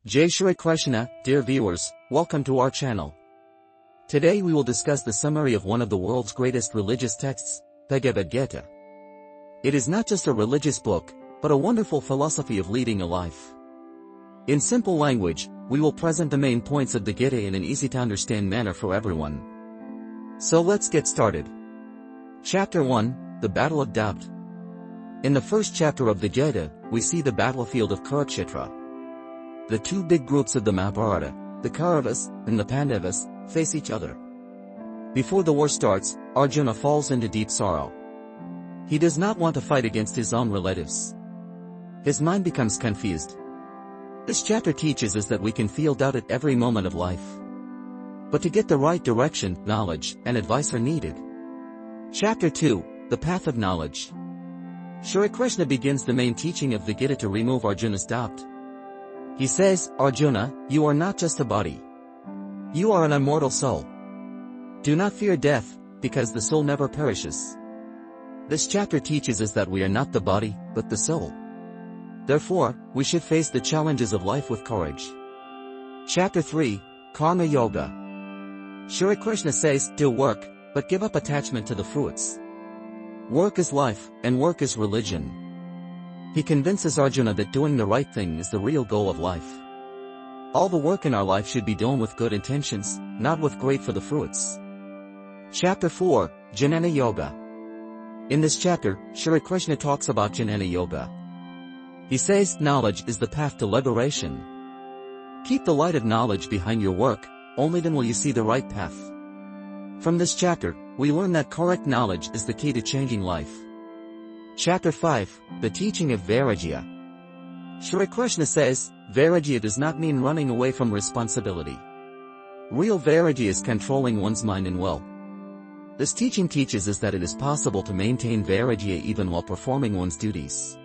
Jai Shri Krishna, dear viewers, welcome to our channel. Today we will discuss the summary of one of the world's greatest religious texts, Bhagavad Gita. It is not just a religious book, but a wonderful philosophy of leading a life. In simple language, we will present the main points of the Gita in an easy-to-understand manner for everyone. So let's get started. Chapter 1, The Battle of Doubt. In the first chapter of the Gita, we see the battlefield of Kurukshetra. The two big groups of the Mahabharata, the Kauravas and the Pandavas, face each other. Before the war starts, Arjuna falls into deep sorrow. He does not want to fight against his own relatives. His mind becomes confused. This chapter teaches us that we can feel doubt at every moment of life. But to get the right direction, knowledge and advice are needed. Chapter 2, The Path of Knowledge. Shri Krishna begins the main teaching of the Gita to remove Arjuna's doubt. He says, Arjuna, you are not just a body. You are an immortal soul. Do not fear death, because the soul never perishes. This chapter teaches us that we are not the body, but the soul. Therefore, we should face the challenges of life with courage. Chapter 3, Karma Yoga. Shri Krishna says, do work, but give up attachment to the fruits. Work is life, and work is religion. He convinces Arjuna that doing the right thing is the real goal of life. All the work in our life should be done with good intentions, not with greed for the fruits. Chapter 4, Jnana Yoga. In this chapter, Shri Krishna talks about Jnana Yoga. He says, knowledge is the path to liberation. Keep the light of knowledge behind your work, only then will you see the right path. From this chapter, we learn that correct knowledge is the key to changing life. Chapter 5, The Teaching of Vairagya. Shri Krishna says, Vairagya does not mean running away from responsibility. Real Vairagya is controlling one's mind and will. This teaching teaches us that it is possible to maintain Vairagya even while performing one's duties.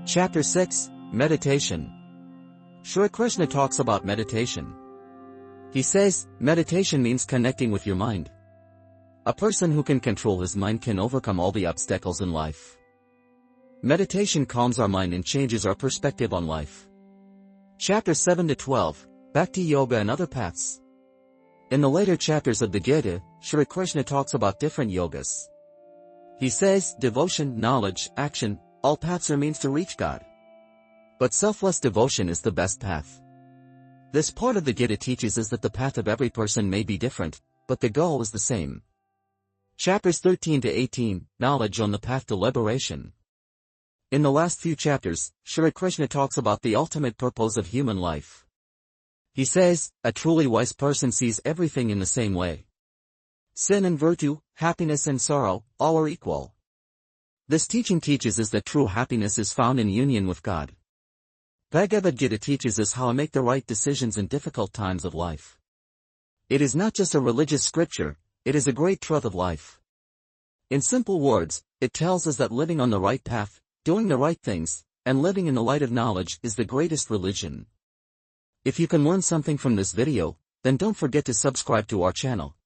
Chapter 6, Meditation. Shri Krishna talks about meditation. He says, meditation means connecting with your mind. A person who can control his mind can overcome all the obstacles in life. Meditation calms our mind and changes our perspective on life. Chapter 7 to 12, Bhakti Yoga and Other Paths. In the later chapters of the Gita, Shri Krishna talks about different yogas. He says, devotion, knowledge, action, all paths are means to reach God. But selfless devotion is the best path. This part of the Gita teaches us that the path of every person may be different, but the goal is the same. Chapters 13 to 18, Knowledge on the Path to Liberation. In the last few chapters, Shri Krishna talks about the ultimate purpose of human life. He says, a truly wise person sees everything in the same way. Sin and virtue, happiness and sorrow, all are equal. This teaching teaches us that true happiness is found in union with God. Bhagavad Gita teaches us how to make the right decisions in difficult times of life. It is not just a religious scripture, it is a great truth of life. In simple words, it tells us that living on the right path, doing the right things, and living in the light of knowledge is the greatest religion. If you can learn something from this video, then don't forget to subscribe to our channel.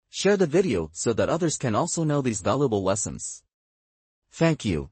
Share the video so that others can also know these valuable lessons. Thank you.